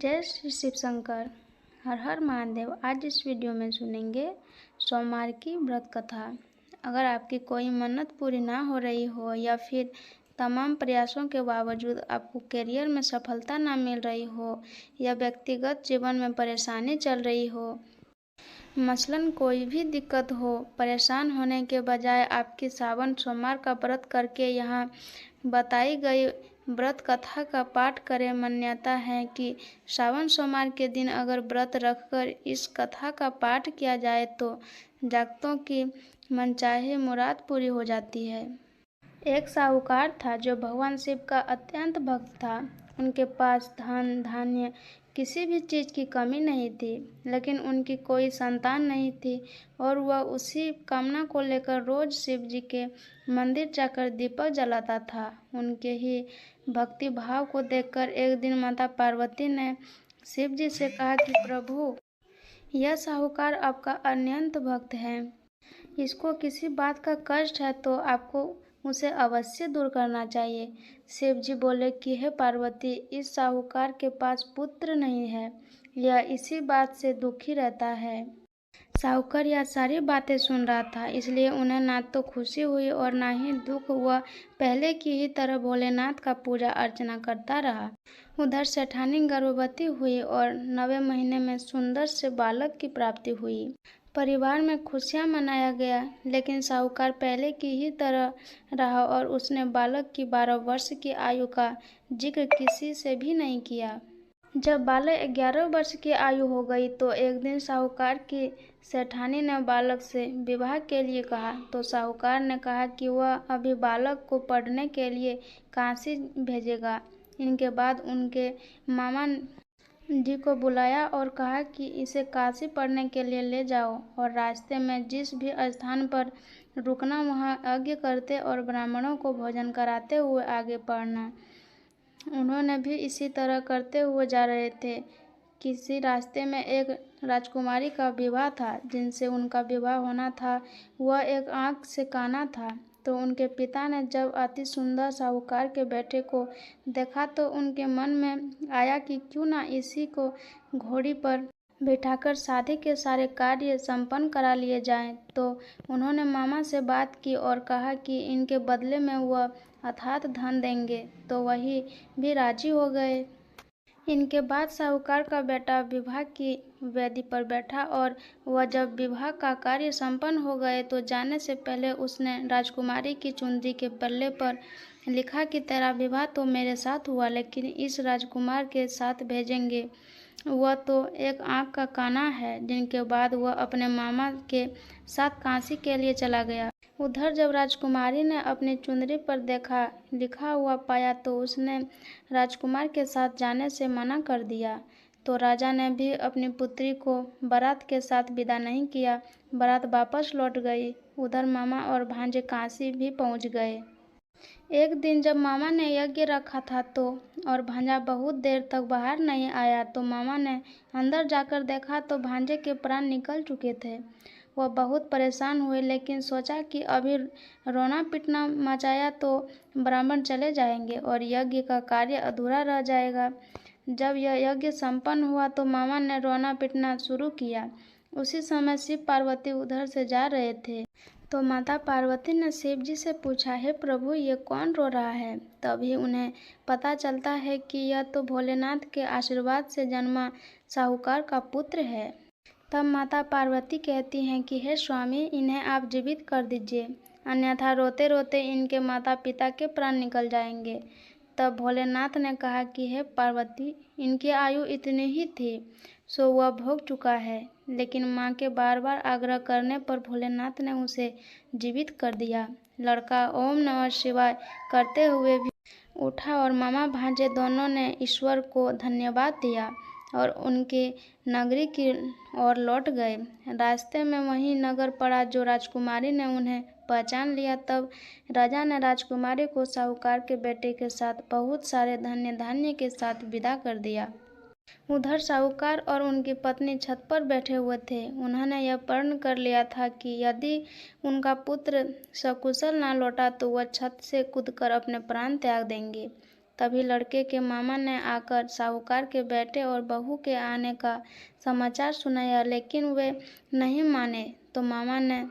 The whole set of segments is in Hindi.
जय श्री शिव शंकर। हर हर महादेव। आज इस वीडियो में सुनेंगे सोमवार की व्रत कथा। अगर आपकी कोई मन्नत पूरी ना हो रही हो या फिर तमाम प्रयासों के बावजूद आपको करियर में सफलता ना मिल रही हो या व्यक्तिगत जीवन में परेशानी चल रही हो, मसलन कोई भी दिक्कत हो, परेशान होने के बजाय आपकी सावन सोमवार का व्रत करके यहाँ बताई गई व्रत कथा का पाठ करें। मान्यता है कि सावन सोमवार के दिन अगर व्रत रखकर इस कथा का पाठ किया जाए तो जातकों की मनचाही मुराद पूरी हो जाती है। एक साहूकार था जो भगवान शिव का अत्यंत भक्त था। उनके पास धन धान्य किसी भी चीज़ की कमी नहीं थी, लेकिन उनकी कोई संतान नहीं थी और वह उसी कामना को लेकर रोज शिव जी के मंदिर जाकर दीपक जलाता था। उनके ही भक्ति भाव को देखकर एक दिन माता पार्वती ने शिव जी से कहा कि प्रभु, यह साहूकार आपका अत्यंत भक्त है, इसको किसी बात का कष्ट है तो आपको उसे अवश्य दूर करना चाहिए। शिव जी बोले कि हे पार्वती, इस साहूकार के पास पुत्र नहीं है, यह इसी बात से दुखी रहता है। साहूकार यह सारी बातें सुन रहा था, इसलिए उन्हें ना तो खुशी हुई और ना ही दुख हुआ। पहले की ही तरह भोलेनाथ का पूजा अर्चना करता रहा। उधर सेठानी गर्भवती हुई और 9वें महीने में सुंदर से बालक की प्राप्ति हुई। परिवार में खुशियां मनाया गया, लेकिन साहूकार पहले की ही तरह रहा और उसने बालक की 12 वर्ष की आयु का जिक्र किसी से भी नहीं किया। जब बालक 11 वर्ष की आयु हो गई तो एक दिन साहूकार की सेठानी ने बालक से विवाह के लिए कहा, तो साहूकार ने कहा कि वह अभी बालक को पढ़ने के लिए काशी भेजेगा। इनके बाद उनके मामा जी को बुलाया और कहा कि इसे काशी पढ़ने के लिए ले जाओ और रास्ते में जिस भी स्थान पर रुकना वहाँ यज्ञ करते और ब्राह्मणों को भोजन कराते हुए आगे पढ़ना। उन्होंने भी इसी तरह करते हुए जा रहे थे। किसी रास्ते में एक राजकुमारी का विवाह था, जिनसे उनका विवाह होना था। वह एक आंख से काना था। तो उनके पिता ने जब अति सुंदर साहूकार के बेटे को देखा तो उनके मन में आया कि क्यों ना इसी को घोड़ी पर बिठाकर शादी के सारे कार्य संपन्न करा लिए जाएं। तो उन्होंने मामा से बात की और कहा कि इनके बदले में वह अथात धन देंगे, तो वही भी राजी हो गए। इनके बाद साहूकार का बेटा विवाह की वेदी पर बैठा और वह जब विवाह का कार्य संपन्न हो गए तो जाने से पहले उसने राजकुमारी की चुंदरी के पल्ले पर लिखा कि तेरा विवाह तो मेरे साथ हुआ, लेकिन इस राजकुमार के साथ भेजेंगे, वह तो एक आंख का काना है। जिनके बाद वह अपने मामा के साथ काशी के लिए चला गया। उधर जब राजकुमारी ने अपनी चुंदरी पर देखा लिखा हुआ पाया तो उसने राजकुमार के साथ जाने से मना कर दिया। तो राजा ने भी अपनी पुत्री को बारात के साथ विदा नहीं किया। बारात वापस लौट गई। उधर मामा और भांजे काशी भी पहुंच गए। एक दिन जब मामा ने यज्ञ रखा था तो और भांजा बहुत देर तक बाहर नहीं आया तो मामा ने अंदर जाकर देखा तो भांजे के प्राण निकल चुके थे। वह बहुत परेशान हुए, लेकिन सोचा कि अभी रोना पीटना मचाया तो ब्राह्मण चले जाएंगे और यज्ञ का कार्य अधूरा रह जाएगा। जब यह यज्ञ संपन्न हुआ तो मामा ने रोना पीटना शुरू किया। उसी समय शिव पार्वती उधर से जा रहे थे। तो माता पार्वती ने शिव जी से पूछा, हे प्रभु, ये कौन रो रहा है? तभी उन्हें पता चलता है कि यह तो भोलेनाथ के आशीर्वाद से जन्मा साहूकार का पुत्र है। तब माता पार्वती कहती हैं कि हे स्वामी, इन्हें आप जीवित कर दीजिए, अन्यथा रोते रोते इनके माता पिता के प्राण निकल जाएंगे। तब भोलेनाथ ने कहा कि हे पार्वती, इनकी आयु इतनी ही थी, सो वह भोग चुका है। लेकिन माँ के बार बार आग्रह करने पर भोलेनाथ ने उसे जीवित कर दिया। लड़का ओम नमः शिवाय करते हुए भी उठा और मामा भांजे दोनों ने ईश्वर को धन्यवाद दिया और उनके नगरी की ओर लौट गए। रास्ते में वही नगर पड़ा जो राजकुमारी ने उन्हें पहचान लिया। तब राजा ने राजकुमारी को साहूकार के बेटे के साथ बहुत सारे धन्य धान्य के साथ विदा कर दिया। उधर साहूकार और उनकी पत्नी छत पर बैठे हुए थे। उन्होंने यह प्रण कर लिया था कि यदि उनका पुत्र सकुशल ना लौटा तो वह छत से कूदकर अपने प्राण त्याग देंगे। तभी लड़के के मामा ने आकर साहूकार के बेटे और बहू के आने का समाचार सुनाया, लेकिन वे नहीं माने तो मामा ने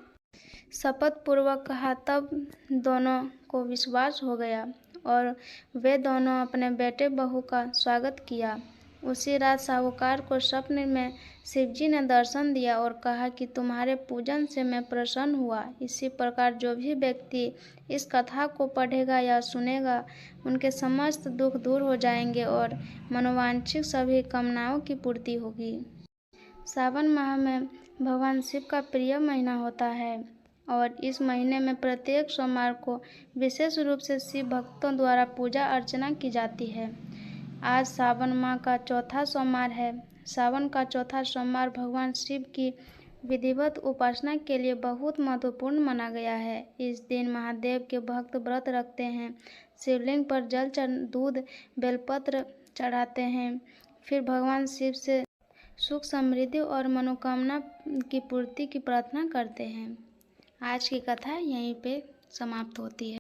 शपथ पूर्वक कहा। तब दोनों को विश्वास हो गया और वे दोनों अपने बेटे बहू का स्वागत किया। उसी रात साहूकार को स्वप्न में शिवजी ने दर्शन दिया और कहा कि तुम्हारे पूजन से मैं प्रसन्न हुआ। इसी प्रकार जो भी व्यक्ति इस कथा को पढ़ेगा या सुनेगा, उनके समस्त दुख दूर हो जाएंगे और मनोवांछित सभी कामनाओं की पूर्ति होगी। सावन माह में भगवान शिव का प्रिय महीना होता है और इस महीने में प्रत्येक सोमवार को विशेष रूप से शिव भक्तों द्वारा पूजा अर्चना की जाती है। आज सावन माह का चौथा सोमवार है। सावन का चौथा सोमवार भगवान शिव की विधिवत उपासना के लिए बहुत महत्वपूर्ण माना गया है। इस दिन महादेव के भक्त व्रत रखते हैं, शिवलिंग पर जल दूध बेलपत्र चढ़ाते हैं, फिर भगवान शिव से सुख समृद्धि और मनोकामना की पूर्ति की प्रार्थना करते हैं। आज की कथा यहीं पे समाप्त होती है।